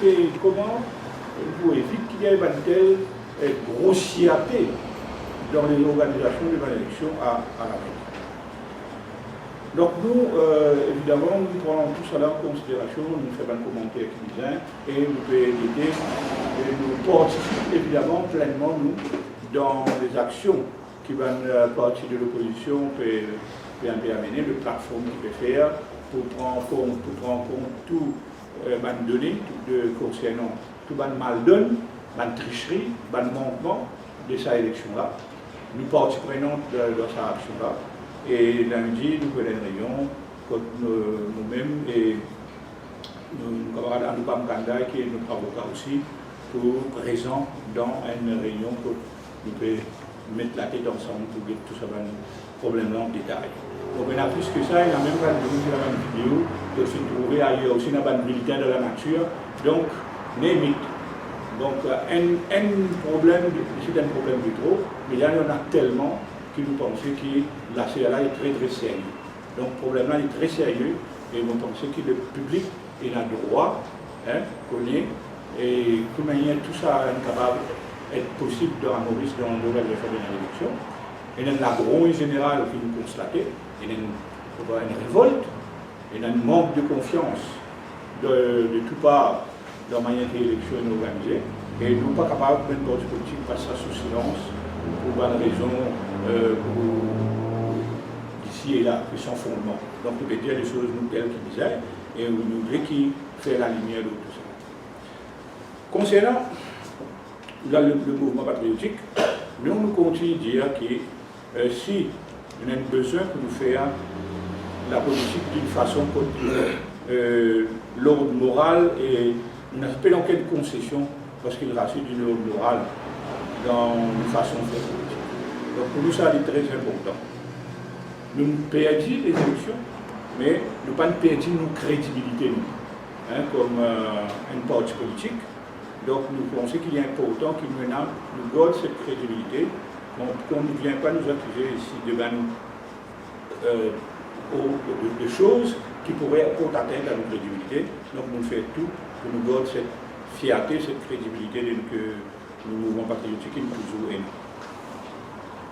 et comment pour éviter qu'il y ait une telle grossièreté dans les organisations de l'élection à la veille. Donc nous, évidemment, nous prenons tout cela en considération, nous faisons un commentaire client et nous pouvons aider et nous participons évidemment pleinement nous, dans les actions qui vont partir de l'opposition peut amener, le plateforme qui peut faire pour prendre en compte tout les données concernant tout le mal donne, la tricherie, le manquement de cette élection-là. Nous participons dans cette action-là. Et lundi, nous faisons une réunion contre nous-mêmes et nos camarades Anoupam Kanda, qui est notre avocat aussi, pour présent dans une réunion pour nous mettre la tête ensemble pour mettre tout ça dans le problème en détail. Donc on a plus que ça, il y a même pas de vidéo que je trouvé ailleurs aussi dans le militaire de la nature. Donc, name it. Donc un problème, c'est un problème du trop, mais là il y en a tellement que nous pensons que la CLA est très très sérieux. Donc le problème-là est très sérieux et nous pensons que le public a droit, connaît, et de toute manière tout ça est capable d'être possible dans la Maurice dans l'organisation de l'élection. Et dans l'agro en général, que nous constatons, il y a une révolte, il y a un manque de confiance de tout part dans la manière que l'élection est organisée. Et nous ne sommes pas capables de mettre notre politique passer sous silence pour bonnes raisons d'ici et là, qui sont fondements. Donc on peut dire les choses nous telles qu'ils disaient et nous voulons qui fait la lumière de tout ça. Concernant le mouvement patriotique, nous continuons de dire que si on a besoin pour nous faire la politique d'une façon l'ordre moral et nous n'avons pas aucune concession parce qu'il racine d'une ordre morale dans une façon de faire politique. Donc pour nous, ça c'est très important. Nous perdons les élections, mais nous ne pas perdons notre crédibilité comme un parti politique. Donc nous pensons qu'il est important qu'il nous garde cette crédibilité, qu'on ne vient pas nous accuser ici de choses qui pourraient porter atteinte à notre crédibilité. Donc nous faisons tout pour nous garder cette fierté, cette crédibilité que le mouvement patriotique est toujours aimé.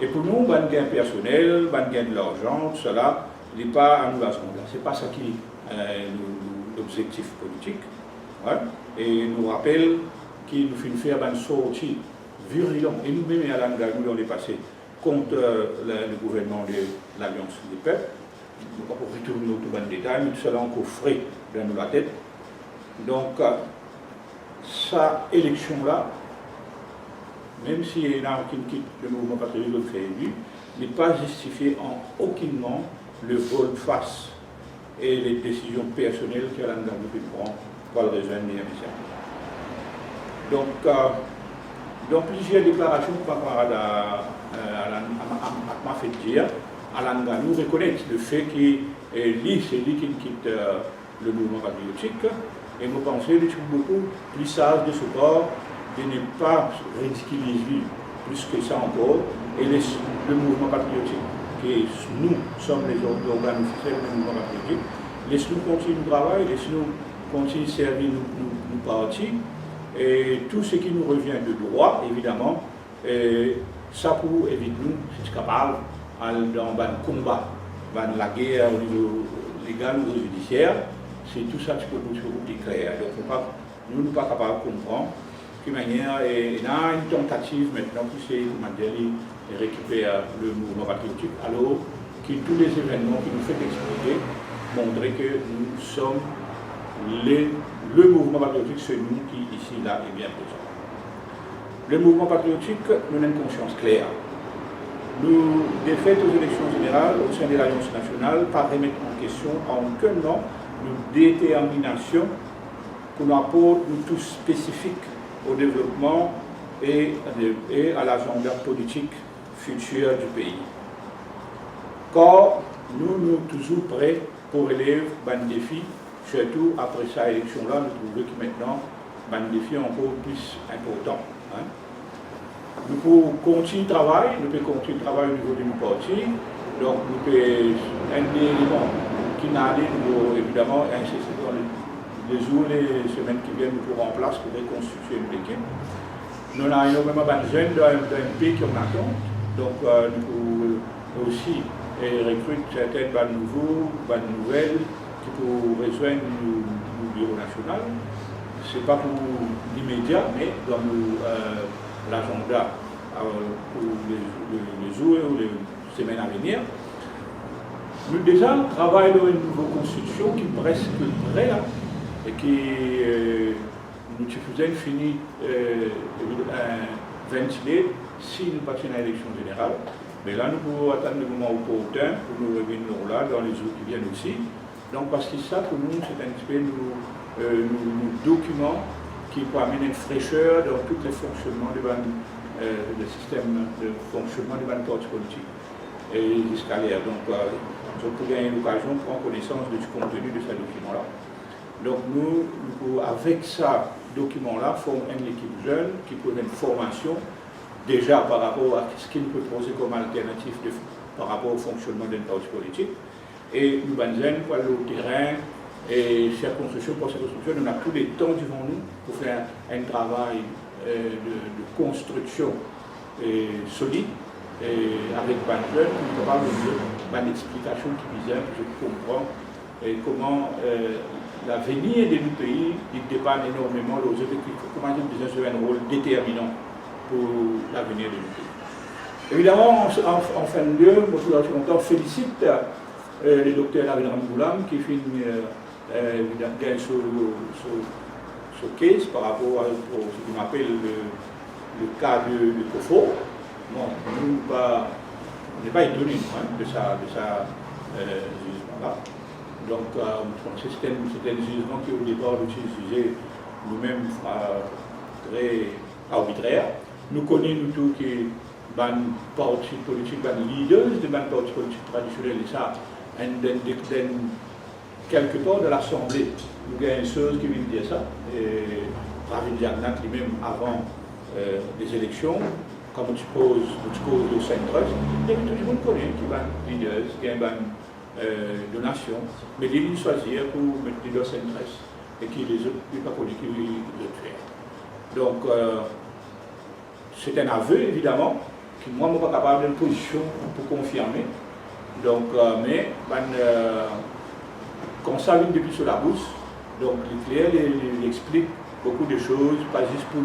Et pour nous, un gain personnel, un gain de l'argent, tout cela n'est pas à nous à ce moment-là. Ce n'est pas ça qui est l'objectif politique. Ouais. Et nous rappelle qu'il nous fait faire une sortie virulente, et nous-mêmes à l'engagement dans les passés, contre le gouvernement de l'Alliance des peuples. Nous ne pouvons pas retourner tout le détail, mais tout cela encore frais dans la tête. Donc, cette élection-là, même si il y en a qui quitte le mouvement patriotique fait élu, n'est pas justifié en aucunement le volte-face et les décisions personnelles que l'engagement prend pour le rejoindre les initiatives. Donc plusieurs déclarations par rapport à m'a fait dire à l'engagement, nous reconnaître le fait que c'est lui qui quitte le mouvement patriotique et nous pensons qu'il est beaucoup plus sage de ce bord de ne pas ridiculiser plus que ça encore, et le mouvement patriotique, que nous sommes les organes officiels du mouvement patriotique, laisse-nous continuer le travail, laisse-nous continuer de servir nos partis, et tout ce qui nous revient de droit, évidemment, ça pour éviter nous, c'est capable, dans le combat, dans la guerre au niveau légal ou judiciaire, c'est tout ça qui peut nous clair. Donc nous ne sommes pas capables de comprendre. De manière, il y a une tentative maintenant qui c'est de récupérer le mouvement patriotique, alors que tous les événements qui nous font expliquer montrent que nous sommes le mouvement patriotique, c'est nous qui ici, là, est bien présent. Le mouvement patriotique, nous avons une conscience claire. Nous défaite aux élections générales au sein de l'Alliance nationale, pas remettre en question en aucun nom une détermination qu'on apporte nous tous spécifique au développement et à l'agenda politique futur du pays. Car nous sommes toujours prêts pour relever un défi, surtout après cette élection-là, nous trouvons que maintenant, un défi encore plus important. Hein. Nous pouvons continuer le travail, nous pouvons continuer le travail au niveau de nos partis, donc nous pouvons un élément qui n'a pas évidemment insister dans les jours, les semaines qui viennent, nous pourrons en place pour reconstituer l'équipe. Nous avons énormément de jeunes d'un pays qui en attendent. Donc, nous pouvons aussi recruter certaines bandes nouveaux, bandes nouvelles qui pourront rejoindre le bureau national. Ce n'est pas pour l'immédiat, mais dans l'agenda pour les jours ou les semaines à venir. Nous déjà travaillons dans une nouvelle constitution qui est presque prête là, et qui nous faisons finir ventiler si nous passons à l'élection générale. Mais là, nous pouvons attendre le moment opportun pour nous revenir là dans les jours qui viennent aussi. Donc, parce que ça, pour nous, c'est un petit peu nos documents qui peuvent amener une fraîcheur dans tous les fonctionnements du système de fonctionnement des partis politiques et jusqu'à l'air. Donc, je pourrais avoir l'occasion de prendre connaissance du contenu de ce document-là. Donc, nous, avec ce document-là, formons une équipe jeune qui peut une formation déjà par rapport à ce qu'il peut poser comme alternative par rapport au fonctionnement d'un parti politique. Et nous, jeunes, pour aller au terrain et faire construction pour cette construction, on a tous les temps devant nous pour faire un travail de construction solide. Et avec Banjeur, nous avons une explication qui visait, je comprends, comment l'avenir de nos pays dépend énormément de nos objectifs. Comment nous besoin jouer un rôle déterminant pour l'avenir de nos pays. Évidemment, en fin de lieu, je félicite le docteur Nabil Ramgoulam qui finit gagner ce case par rapport à ce qu'on appelle le cas de Kofo. Bon, nous, on n'est pas étonnés de ça jugement-là. Donc, c'est un jugement qui, au départ, nous jugé nous-mêmes très arbitraire. Nous connaissons tous que les partis politiques, les leaders des partis politiques traditionnels, et ça, quelque part de l'Assemblée, nous avons une chose qui vient dire ça. Et Ravi Diagnat lui-même, avant les élections, comme tu poses le Saint-Trust, il y a tout le monde connaît qui va leaders, qui a une donation, mais ils choisir pour mettre leader Saint-Trust et qui les autres, ils ne pas connus qui les faire. Donc, c'est un aveu évidemment, que moi, je ne suis pas capable d'une position pour confirmer. Donc, mais, quand ça vient depuis sur la bourse, donc les clairs, il explique beaucoup de choses, pas juste pour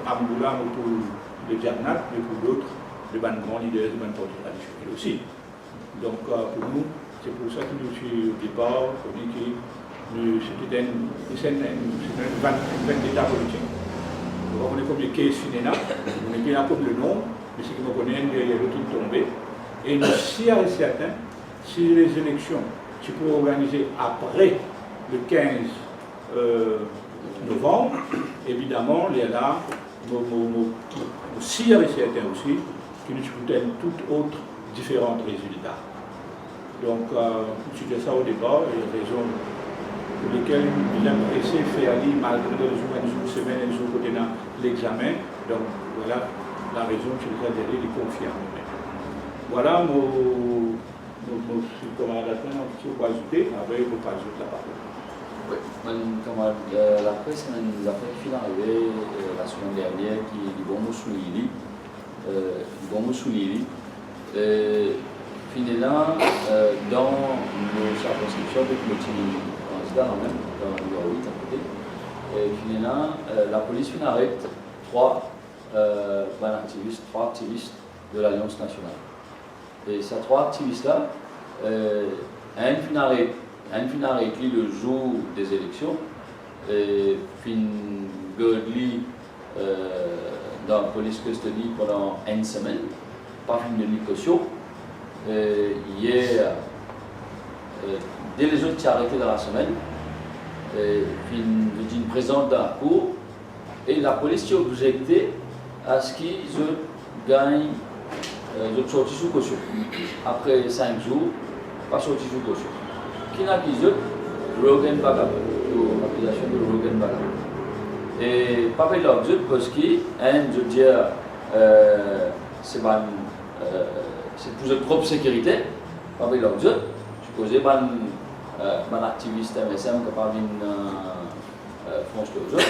Ramgoulam ou pour le Diagnat, mais pour d'autres, de grands leaders, de partis traditionnels aussi. Donc pour nous, c'est pour ça que nous sommes au départ, on dit que c'était un état politique. On est comme les caisses finéna, on est bien comme le nom, mais ce qui me connaît, il y a l'autre qui est tombé. Et nous sommes certains, si les élections, tu peux organiser après le 15 novembre, évidemment, il y a là, si avec certains aussi, qui nous soutiennent tout autre différents résultats. Donc, c'était ça au départ, et les raisons pour lesquelles nous avons pressé faire aller malgré les jours, une semaine, les jours côté dans l'examen. Donc, voilà la raison que je les ai allés les confirmer. Voilà mon camarade, si vous pouvez ajouter, après vous pouvez ajouter la parole. Oui, la presse, c'est une affaire qui est arrivée la semaine dernière, qui est du bon Moussoulili. Finalement, dans nos circonscriptions de Clotine, même, dans le numéro 8 à côté, finalement, la police arrête trois activistes de l'Alliance nationale. Et ces trois activistes-là, un arrêté le jour des élections, dans la police custody pendant une semaine, pas une demi-caution. Hier, dès les autres qui arrêtés dans la semaine, une présente dans la cour, et la police qui a objecté à ce qu'ils gagnent de sortie sous caution. Après 5 jours, pas sorti sous caution. Qui n'a qu'ils Rogan Baga, l'accusation de Rogan Baga. Et pas fait l'objet parce que, je veux dire, c'est pour votre propre sécurité, pas fait l'objet, supposé un activiste MSM qui parle d'une France de autres.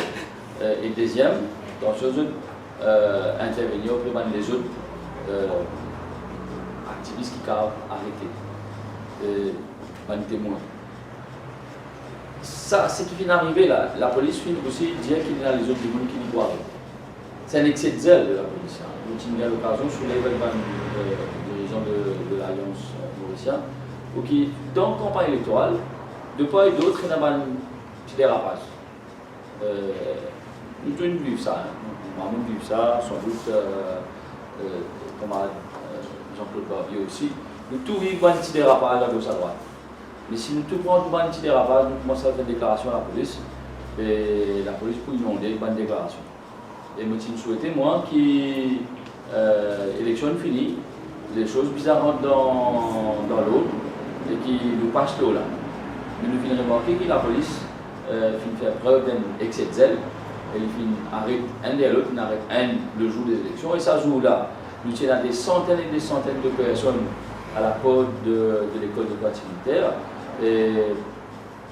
Et deuxième, dans ce autres, intervenir auprès des autres activistes qui ont arrêté, des témoins. Ça, ce qui vient d'arriver là, la police finit aussi dire qu'il y a les autres démons qui n'y voient. C'est un excès de zèle de la police. Nous avons l'occasion sur l'événement dirigeants de l'Alliance mauricienne, pour qui, dans la campagne électorale, de part et d'autre, il y a un petit dérapage. Nous devons vivre ça. Nous devons vivre ça, sans doute, comme Jean-Claude Barbier aussi. Nous tous vivons un petit dérapage à gauche à droite. Mais si nous tout prenons un petit dérapage, nous commençons à faire une déclaration à la police, et la police peut inonder une bonne déclaration. Et moi, je souhaitais, moi, que l'élection finie, les choses bizarres rentrent dans l'autre, et qui nous passent l'eau là. Mais nous finissons remarquer que la police finit faire preuve d'un excès de zèle, et il arrête un derrière l'autre, il arrête un le jour des élections, et ça joue là. Nous tenons des centaines et des centaines de personnes à la porte de l'école de pratique militaire. Et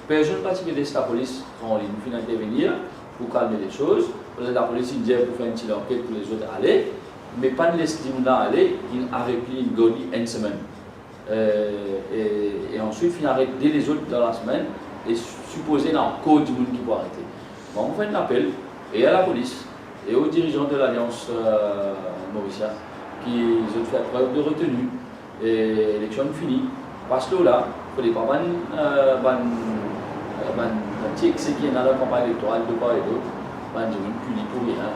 personne ne participe de la police quand il finit d'intervenir pour calmer les choses. La police dit pour faire une petite enquête pour les autres aller, mais pas de l'estime là aller, il arrête une goni une semaine. Et ensuite, il arrête les autres dans la semaine et supposer dans le code du monde qui peut arrêter. Bon, on fait un appel et à la police et aux dirigeants de l'Alliance mauricienne qui ont fait preuve de retenue. Et l'élection finie, parce que là, il ne faut pas un petit excès qui est dans la campagne électorale de part et d'autre, je ne punis pour rien.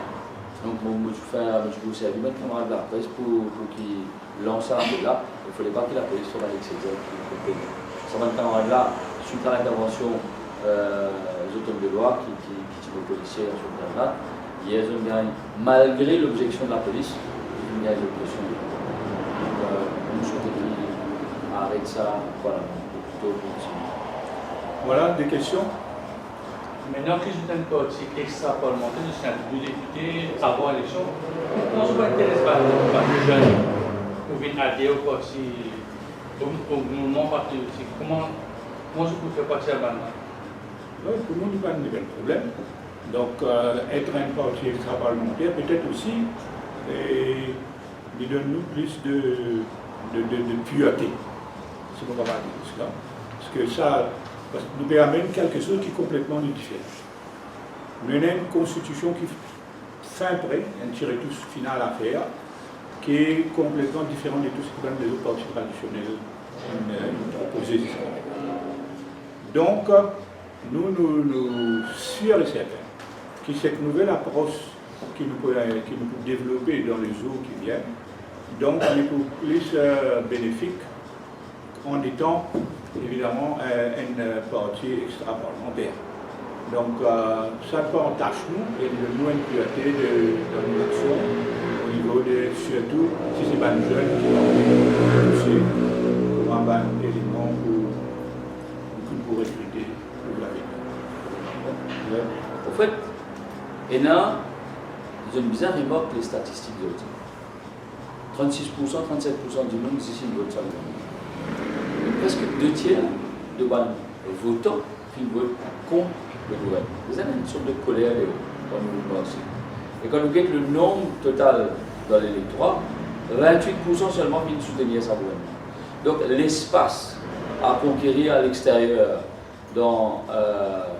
Donc, je vous servir mes camarades de la presse pour qu'ils lancent un peu là. Il ne fallait pas que la police soit dans l'excès. Ça va, camarades là, suite à l'intervention des hommes de loi qui sont policiers sur le terrain, ils ont gagné, malgré l'objection de la police, ils ont gagné l'objection. Nous souhaitons qu'ils arrêtent ça, voilà, plutôt continuer. Voilà, des questions? Maintenant que je suis un parti extra-parlementaire, je suis un député avant l'élection, moi je m'intéresse pas les jeunes pour venir adhérer au parti, au mouvement patriotique. Comment je peux faire partie à maintenant? Oui, pour nous, il n'y a pas de problème. Donc, être un parti extra-parlementaire, peut-être aussi, il donne-nous plus de pureté. C'est ce qu'on va dire cela. Parce que ça nous permet quelque chose qui est complètement différent. Nous avons une constitution qui fin prêt, un tiré-tous final à faire, qui est complètement différent de tout ce que les autres partis traditionnels proposés. Donc, nous sûrs et certains que cette nouvelle approche qui nous peut développer dans les jours qui viennent, donc est plus bénéfique en étant évidemment un parti extra-parlementaire. Donc ça peut entacher nous et nous une pureté dans nos actions au niveau de, surtout si c'est pas les jeunes qui ont touché pour un bon élément pour recruter pour l'avenir. En fait, il y a une bizarre remarque les statistiques de l'autre. 36%, 37% du monde ici vote ça. Presque 2/3 de votants qui votent contre le gouvernement. Vous avez une sorte de colère dans le mouvement aussi. Et quand vous voyez le nombre total dans l'électorat, 28% seulement viennent soutenir sa gouvernement. Donc l'espace à conquérir à l'extérieur dans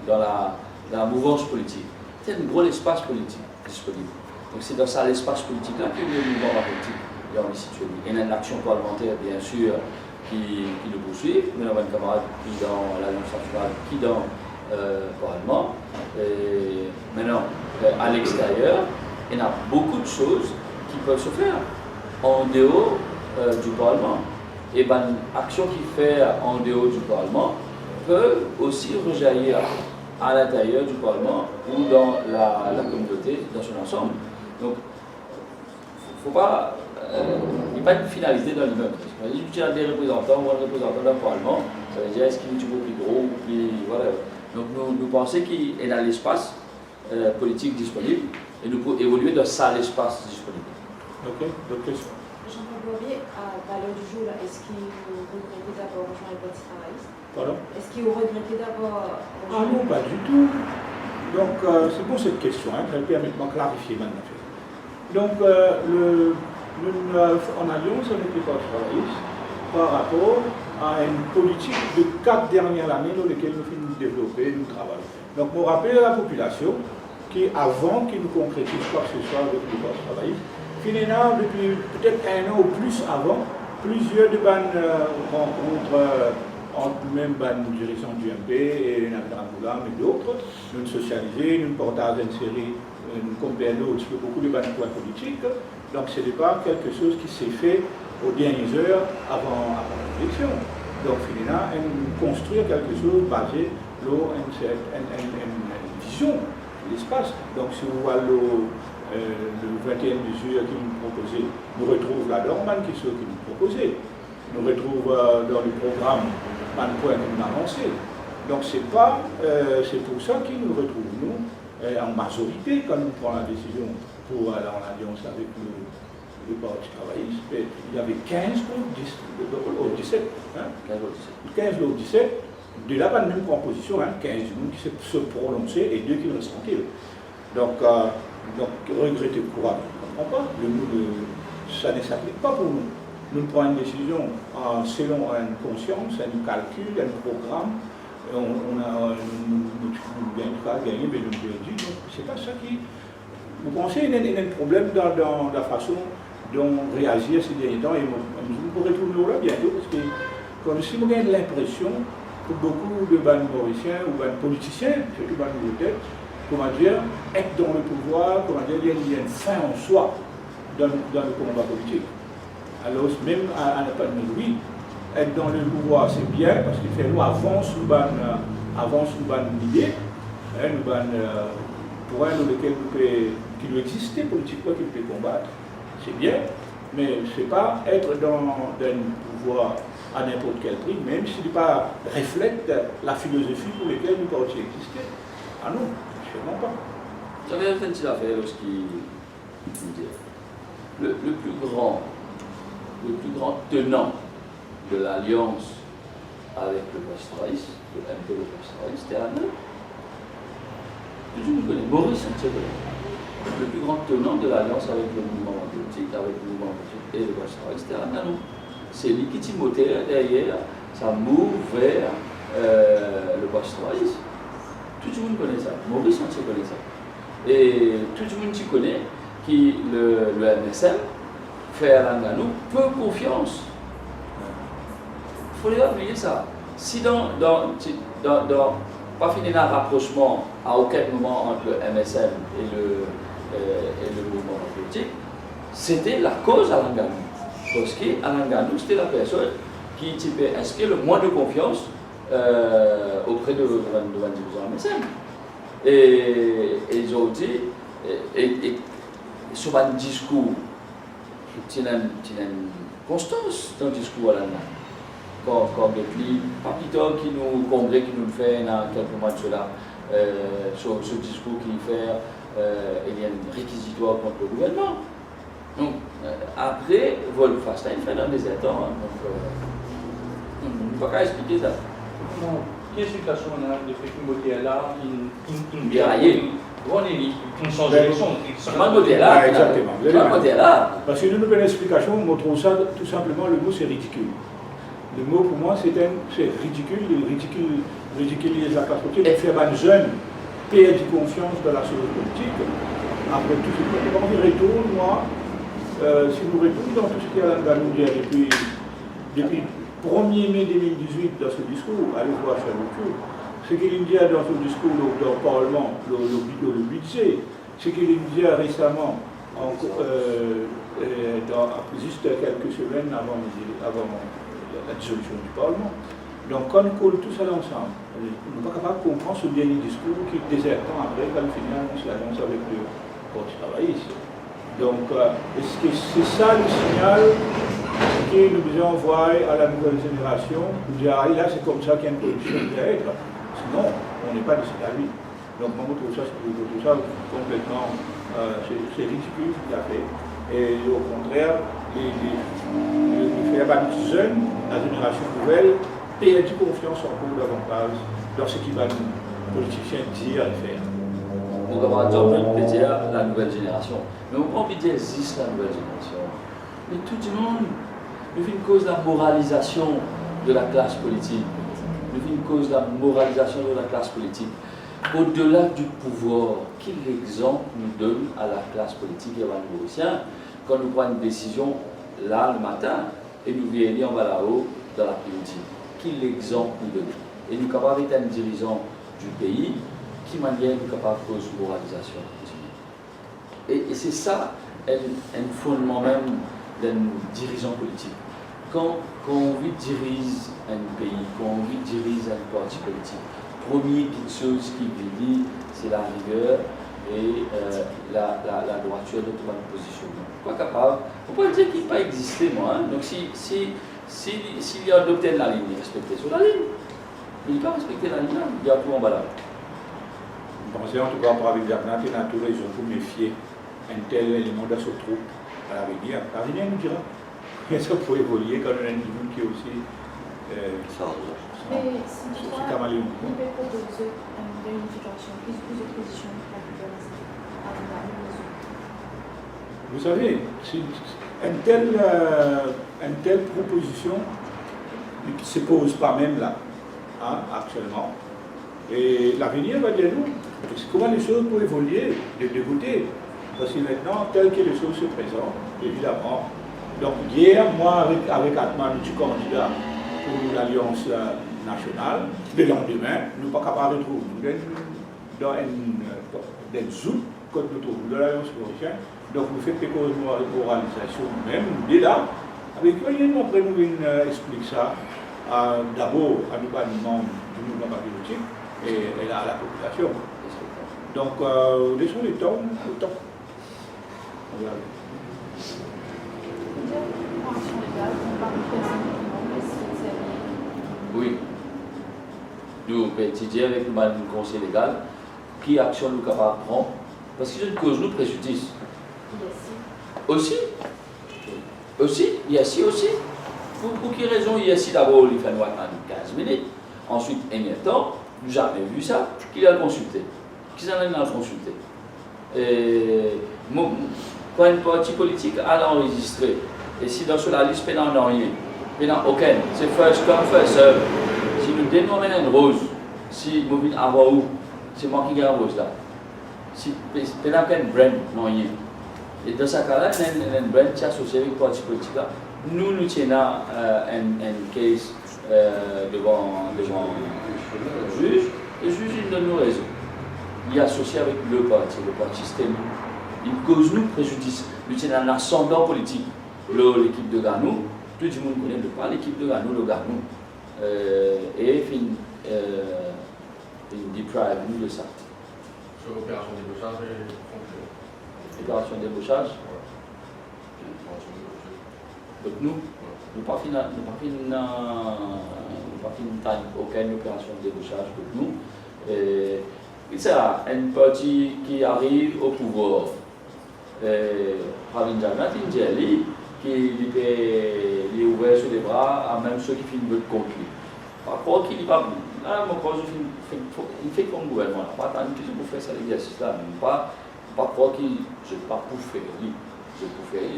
la mouvance politique, c'est un gros espace politique disponible. Donc c'est dans ça l'espace politique là que le mouvement politique est situé. Il y a une action parlementaire bien sûr qui le poursuit, nous avons un camarade qui dans l'Alliance nationale, qui dans le Parlement. Et maintenant, à l'extérieur, il y a beaucoup de choses qui peuvent se faire en dehors du Parlement. Et ben, l'action qu'il fait en dehors du Parlement peut aussi rejaillir à l'intérieur du Parlement ou dans la communauté dans son ensemble. Donc, il ne faut pas. Il n'y a pas une finalité dans l'immeuble. Si tu as des représentants ou un représentant d'un Parlement, ça veut dire est-ce qu'il est toujours plus gros ou plus. Voilà. Donc nous pensons qu'il y a l'espace politique disponible et nous pouvons évoluer dans ça l'espace disponible. Ok, d'autres questions? Jean-Paul Barbier, à l'heure du jour, est-ce qu'il regrettait d'avoir rejoint le Parti travailliste? Pardon? Est-ce qu'il regrettait d'avoir Ah non, pas du tout. Donc, c'est pour cette question, hein, permettez-moi de clarifier maintenant. Donc, en alliance avec les Parti travaillistes par rapport à une politique de 4 dernières années dans lesquelles nous finissons de développer, nous travaillons. Donc, on rappelle à la population qu'avant qu'ils nous concrétisent quoi que ce soit avec les Parti travaillistes, finalement, depuis peut-être 1 an ou plus avant, plusieurs de bonnes rencontres entre nous-mêmes, la direction du MP et Nathan Boulam et d'autres, nous socialiser, nous partager une série, nous comparer d'autres, beaucoup de bonnes points politiques. Donc ce n'est pas quelque chose qui s'est fait aux dernières heures avant l'élection. Donc finalement, nous construire quelque chose basé sur une vision de l'espace. Donc si vous voyez le 21 mesures qui nous proposait, nous retrouvons la Dorman qui est ce qui nous proposait. Nous retrouvons dans le programme un point que nous avancé. Donc c'est pour ça que nous retrouvons nous en majorité quand nous prenons la décision pour aller en alliance avec le Parti travailliste. Il y avait 15 au 17. Hein? 15 au 17. De là, pas de même composition, hein? 15 qui se prononçaient et 2 qui restent tranquilles. Donc regretter le courage, je ne comprends pas. Ça ne s'applique pas pour nous. Nous prenons une décision selon une conscience, un calcul, un programme. On a gagné, mais nous perdu. Donc, c'est pas ça qui. Vous pensez qu'il y a un problème dans la façon dont réagir ces derniers temps et vous pourrez trouver là bientôt parce que comme si vous avez l'impression que beaucoup de bandes mauriciens ou bandes politiciens, surtout bandes de tête, comment dire, être dans le pouvoir, comment dire, il y a une fin en soi dans le combat politique. Alors même à ne pas de oui, être dans le pouvoir c'est bien parce qu'il fait nous avance une bonne idée, une bonne point dans lequel qui nous existait politiquement, qui peut combattre, c'est bien, mais ce n'est pas être dans un pouvoir à n'importe quel prix, même s'il n'est pas reflète la philosophie pour laquelle nous partis exister. Ah non, sûrement pas. J'avais une petite affaire qui le plus grand tenant de l'alliance avec le Parti travailliste, le MP le Parti travailliste, c'était Anna. Tout le monde connaît Maurice Saint-Thierry. Le plus grand tenant de l'alliance avec le mouvement politique, et le Parti travailliste, c'était Anna. C'est lui qui timothée derrière, ça move vers le Parti travailliste. Tout le monde connaît ça. Maurice Saint-Thierry connaît ça. Et tout le monde connaît qui le MSM fait à Langanou peu confiance. Il faut pas oublier ça. Si pas fini un rapprochement à aucun moment entre le MSM et le mouvement politique, c'était la cause à Langanou. Parce qu'à Langanou, c'était la personne qui typait inscrire le moins de confiance auprès de MSM. Et ils ont dit, et sur un discours, il y a une constance dans le discours à Langanou. Comme depuis Papito qui nous comblait, qui nous le fait dans quelques mois de cela, sur ce discours qu'il fait, il y a un réquisitoire contre le gouvernement. Donc, après, Wolf Fastin, il fait dans les états. On ne peut pas expliquer ça. Quelle situation on a depuis que modèle là, il change d'élection. C'est pas le modèle là. Exactement. C'est pas le modèle là. Parce que nous avons une explication, on trouve ça tout simplement, le mot c'est ridicule. Le mot pour moi c'est ridicule, ridiculiser la classe politique, faire un jeune perdre confiance dans la société politique. Après tout ce que quand on retourne, moi, si nous retournons dans tout ce qu'il y a dans le dire depuis 1er mai 2018 dans ce discours, allez voir sur YouTube, ce qu'il dit dans ce discours dans le Parlement, le budget, ce qu'il dit récemment, juste quelques semaines avant la dissolution du Parlement. Donc quand on colle tout ça ensemble, on n'est pas capable de comprendre ce dernier discours qui, des ans après, quand il finit, on s'annonce avec le Parti travailliste. Donc est-ce que c'est ça le signal que nous devons envoyer à la nouvelle génération, pour dire ah, là c'est comme ça qu'il y a une production qui doit être. Sinon, on n'est pas de cet avis. Donc moi je trouve ça complètement c'est ridicule ce qu'il a fait. Et au contraire, les jeunes, la génération nouvelle, perdent confiance encore davantage dans ce qui va nous politiciens dire et faire. Nous avons dire la nouvelle génération. Mais on n'a pas envie de dire existe la nouvelle génération. Mais tout le monde, nous fait une cause de la moralisation de la classe politique. Nous fait une cause de la moralisation de la classe politique. Au-delà du pouvoir, quel exemple nous donne à la classe politique et à nos Mauriciens quand nous prenons une décision là le matin et nous venons en bas là-haut dans l'après-midi? Quel exemple nous donne? Et nous sommes capables d'être un dirigeant du pays qui manière nous capables de cause moralisation. Et c'est ça un fondement même d'un dirigeant politique. Quand on veut diriger un pays, quand on veut diriger un parti politique, première chose qui dit, c'est la rigueur et la droiture de toute position. Pas capable, on peut dire qu'il n'a pas existé, moi. Hein. Donc s'il y a adopté la ligne, il respectait sur la ligne. Il n'a pas respecté la ligne, il y a tout en bas là. Vous pensez en tout cas, pour avec Jacques, il y a toujours raison pour méfier un tel élément de ce troupe à l'avenir. L'avenir nous dira. Ça peut évoluer quand on a un individu qui est aussi. Mais si tu vois, caméléon. il peut proposer une réunification, plus d'opposition à la Vous savez, une telle proposition ne se pose pas même là, hein, actuellement. Et l'avenir va dire nous, comment les choses peuvent évoluer de deux côtés. Parce que maintenant, tel que les choses se présentent, évidemment. Donc hier, moi avec Atman, je suis candidat pour l'Alliance nationale. Le lendemain, nous ne sommes pas capables de trouver dans un zoom comme nous trouvons dans l'Alliance mauricienne. Donc nous faisons des causes de moralisation même, dès là. Avec rien, nous explique ça d'abord à nos membres du mouvement patriotique et à la population. Donc laissons les temps au temps. Oui. Nous pouvons étudier avec le conseil légal qui action nous capables de prendre parce que c'est une cause nous préjudice. Aussi, ici aussi. Pour quelle raison ici d'abord il fait 15 minutes, ensuite un temps, nous n'avons jamais vu ça, qu'il a consulté. Qui s'en a consulté. Quand un parti politique a enregistré, et si dans la liste, il n'y a rien, il n'y a aucun, c'est first come, first serve. Si nous donnons une rose, si nous venons avoir où, c'est moi qui gagne la rose là. Si il n'y a aucun brand, non rien. Et dans ce cas-là, il y a un brand qui est associé avec le parti politique là. Nous tenons un case devant le juge, et le juge il donne nous raison. Il est associé avec le parti STEM. Il cause nous préjudice. Nous tenons un ascendant politique. L'équipe de Ganou, tout le monde connaît pas l'équipe de Ganou, le Ganou. Et il deprive nous de ça. Sur l'opération débauchage et Opération débauchage. Donc nous pas fini aucune opération de débauchage pour nous. C'est un parti qui arrive au pouvoir. Pravin Jagannath Indjali qui est ouvert sur les bras à même ceux qui finissent de conclure. Par contre, il va là, il fait comme gouvernement, pas tant que je peux faire cet exercice-là, même pas croire que je ne peux pas pour faire. Je peux faire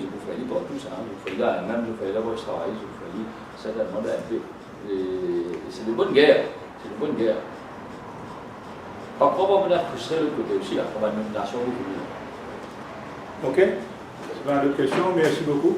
pas tout ça. Je fais là, même je fais là où je travaille, je fais certainement un peu. C'est de bonne guerre. C'est de bonne guerre. Par contre, on va frustrer le côté aussi, la nomination au gouvernement. Ok? C'est une autre question, merci beaucoup.